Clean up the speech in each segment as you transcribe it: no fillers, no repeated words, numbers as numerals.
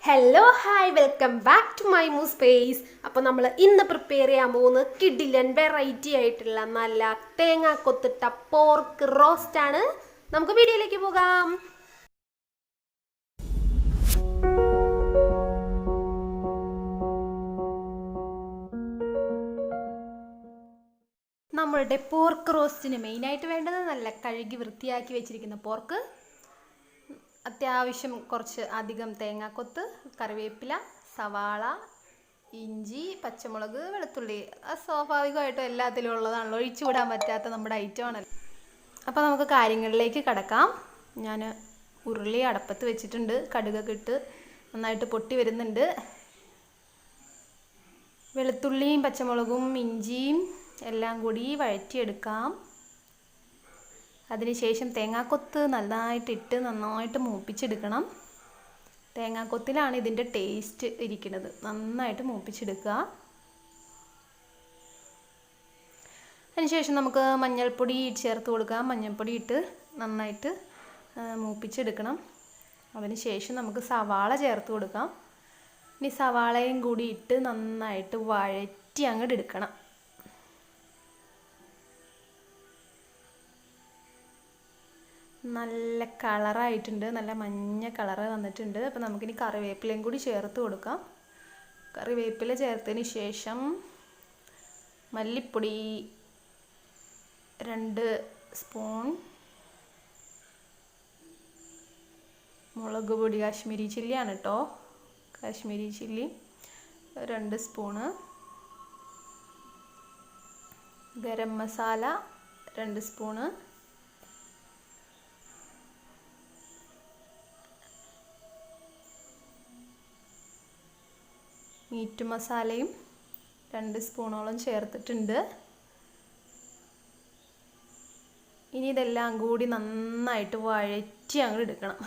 Hello hi welcome back to my മൂ space. അപ്പോൾ നമ്മൾ ഇന്ന് പ്രിപ്പയർ ചെയ്യാൻ പോകുന്നത് കിഡിലൻ വെറൈറ്റി ആയിട്ടുള്ള നല്ല തേങ്ങ കൊത്തിട്ട പോർക്ക് റോസ്റ്റ് ആണ്. നമുക്ക് വീഡിയോയിലേക്ക് പോകാം. നമ്മളുടെ പോർക്ക് റോസ്റ്റിന് മെയിനായിട്ട് വേണ്ടത് നല്ല കഴുകി വൃത്തിയാക്കി വെച്ചിരിക്കുന്ന പോർക്ക്, അത്യാവശ്യം കുറച്ച് അധികം തേങ്ങാക്കൊത്ത്, കറിവേപ്പില, സവാള, ഇഞ്ചി, പച്ചമുളക്, വെളുത്തുള്ളി. സ്വാഭാവികമായിട്ടും എല്ലാത്തിലും ഉള്ളതാണല്ലോ, ഒഴിച്ചുകൂടാൻ പറ്റാത്ത നമ്മുടെ ഐറ്റമാണല്ലോ. അപ്പോൾ നമുക്ക് കാര്യങ്ങളിലേക്ക് കടക്കാം. ഞാൻ ഉരുളി അടപ്പത്ത് വെച്ചിട്ടുണ്ട്. കടുകൊക്കെ ഇട്ട് നന്നായിട്ട് പൊട്ടി വരുന്നുണ്ട്. വെളുത്തുള്ളിയും പച്ചമുളകും ഇഞ്ചിയും എല്ലാം കൂടി വഴറ്റിയെടുക്കാം. അതിനുശേഷം തേങ്ങാക്കൊത്ത് നന്നായിട്ട് മൂപ്പിച്ചെടുക്കണം. തേങ്ങാക്കൊത്തിലാണ് ഇതിൻ്റെ ടേസ്റ്റ് ഇരിക്കുന്നത്. നന്നായിട്ട് മൂപ്പിച്ചെടുക്കുക. അതിനുശേഷം നമുക്ക് മഞ്ഞൾപ്പൊടി ചേർത്ത് കൊടുക്കാം. മഞ്ഞൾപ്പൊടി ഇട്ട് നന്നായിട്ട് മൂപ്പിച്ചെടുക്കണം. അതിനുശേഷം നമുക്ക് സവാള ചേർത്ത് കൊടുക്കാം. ഇനി സവാളയും കൂടി ഇട്ട് നന്നായിട്ട് വഴറ്റി അങ്ങോട്ട് എടുക്കണം. നല്ല കളറായിട്ടുണ്ട്, നല്ല മഞ്ഞ കളറ് വന്നിട്ടുണ്ട്. അപ്പോൾ നമുക്കിനി കറിവേപ്പിലയും കൂടി ചേർത്ത് കൊടുക്കാം. കറിവേപ്പില ചേർത്തതിന് ശേഷം മല്ലിപ്പൊടി 2 സ്പൂൺ, മുളക് പൊടി കാശ്മീരി ചില്ലിയാണ് കേട്ടോ, Kashmiri chilli 2 spoon, garam masala 2 spoon, meat മസാലയും 2 സ്പൂണോളം ചേർത്തിട്ടുണ്ട്. ഇനി ഇതെല്ലാം കൂടി നന്നായിട്ട് വഴറ്റി അങ്ങോട്ട് എടുക്കണം.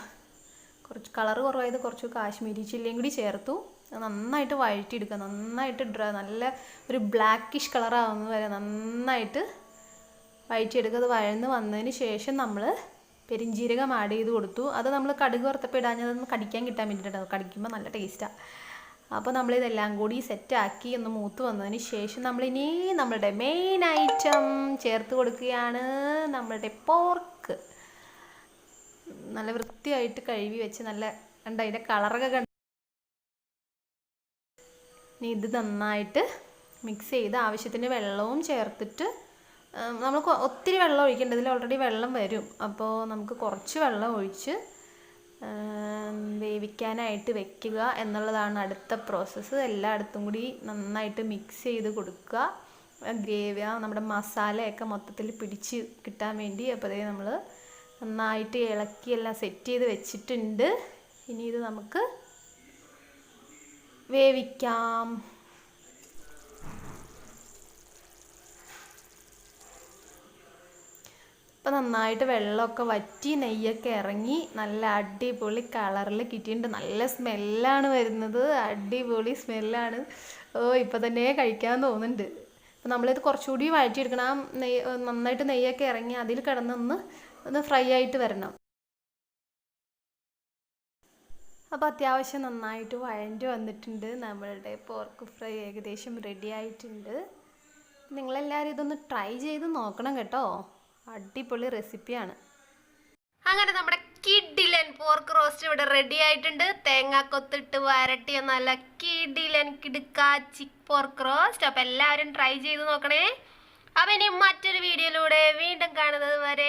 കുറച്ച് കളറ് കുറവായത് കുറച്ച് കാശ്മീരി ചില്ലിയും കൂടി ചേർത്തു. നന്നായിട്ട് വഴറ്റിയെടുക്കുക. നന്നായിട്ട് നല്ല ഒരു ബ്ലാക്കിഷ് കളറാവുന്നത് വരെ നന്നായിട്ട് വഴറ്റിയെടുക്കുക. അത് വഴന്ന് വന്നതിന് ശേഷം നമ്മൾ പെരിഞ്ജീരകം ആഡ് ചെയ്ത് കൊടുത്തു. അത് നമ്മൾ കടുക് വറുത്തപ്പോൾ ഇടാഞ്ഞതൊന്ന് കടിക്കാൻ കിട്ടാൻ വേണ്ടിയിട്ടാണ്. കടിക്കുമ്പോൾ നല്ല ടേസ്റ്റാണ്. അപ്പോൾ നമ്മളിതെല്ലാം കൂടി സെറ്റാക്കി ഒന്ന് മൂത്ത് വന്നതിന് ശേഷം നമ്മളിനി നമ്മളുടെ മെയിൻ ഐറ്റം ചേർത്ത് കൊടുക്കുകയാണ്. നമ്മളുടെ പോർക്ക് നല്ല വൃത്തിയായിട്ട് കഴുകി വെച്ച് നല്ല കണ്ട അതിൻ്റെ കളറൊക്കെ കണ്ട് ഇനി ഇത് നന്നായിട്ട് മിക്സ് ചെയ്ത് ആവശ്യത്തിന് വെള്ളവും ചേർത്തിട്ട് നമ്മൾ ഒത്തിരി വെള്ളം ഒഴിക്കേണ്ടതിൽ ഓൾറെഡി വെള്ളം വരും. അപ്പോൾ നമുക്ക് കുറച്ച് വെള്ളം ഒഴിച്ച് വേവിക്കാനായിട്ട് വെക്കുക എന്നുള്ളതാണ് അടുത്ത പ്രോസസ്സ്. എല്ലായിടത്തും കൂടി നന്നായിട്ട് മിക്സ് ചെയ്ത് കൊടുക്കുക. ഗ്രേവി നമ്മുടെ മസാലയൊക്കെ മൊത്തത്തിൽ പിടിച്ച് കിട്ടാൻ വേണ്ടി. അപ്പോൾ അതേ നമ്മൾ നന്നായിട്ട് ഇളക്കി എല്ലാം സെറ്റ് ചെയ്ത് വെച്ചിട്ടുണ്ട്. ഇനി ഇത് നമുക്ക് വേവിക്കാം. അപ്പോൾ നന്നായിട്ട് വെള്ളമൊക്കെ വറ്റി നെയ്യൊക്കെ ഇറങ്ങി നല്ല അടിപൊളി കളറിൽ കിട്ടിയിട്ടുണ്ട്. നല്ല സ്മെല്ലാണ് വരുന്നത്, അടിപൊളി സ്മെല്ലാണ്. ഇപ്പോൾ തന്നെ കഴിക്കാൻ തോന്നുന്നുണ്ട്. അപ്പോൾ നമ്മളിത് കുറച്ചുകൂടി വഴറ്റിയെടുക്കണം. നന്നായിട്ട് നെയ്യൊക്കെ ഇറങ്ങി അതിൽ കിടന്നൊന്ന് ഫ്രൈ ആയിട്ട് വരണം. അപ്പോൾ അത്യാവശ്യം നന്നായിട്ട് വഴണ്ടി വന്നിട്ടുണ്ട്. നമ്മളുടെ പോർക്ക് ഫ്രൈ ഏകദേശം റെഡി ആയിട്ടുണ്ട്. നിങ്ങളെല്ലാവരും ഇതൊന്ന് ട്രൈ ചെയ്ത് നോക്കണം കേട്ടോ. അടിപൊളി റെസിപ്പിയാണ്. അങ്ങനെ നമ്മുടെ കിഡിലൻ പോർക്ക് റോസ്റ്റ് ഇവിടെ റെഡി ആയിട്ടുണ്ട്. തേങ്ങാക്കൊത്തിട്ട് വരട്ടിയ നല്ല കിഡിലൻ കിടുക്കാച്ചി പോർക്ക് റോസ്റ്റ്. അപ്പോൾ എല്ലാവരും ട്രൈ ചെയ്ത് നോക്കണേ. അപ്പോൾ ഇനി മറ്റൊരു വീഡിയോയിലൂടെ വീണ്ടും കാണുന്നത് വരെ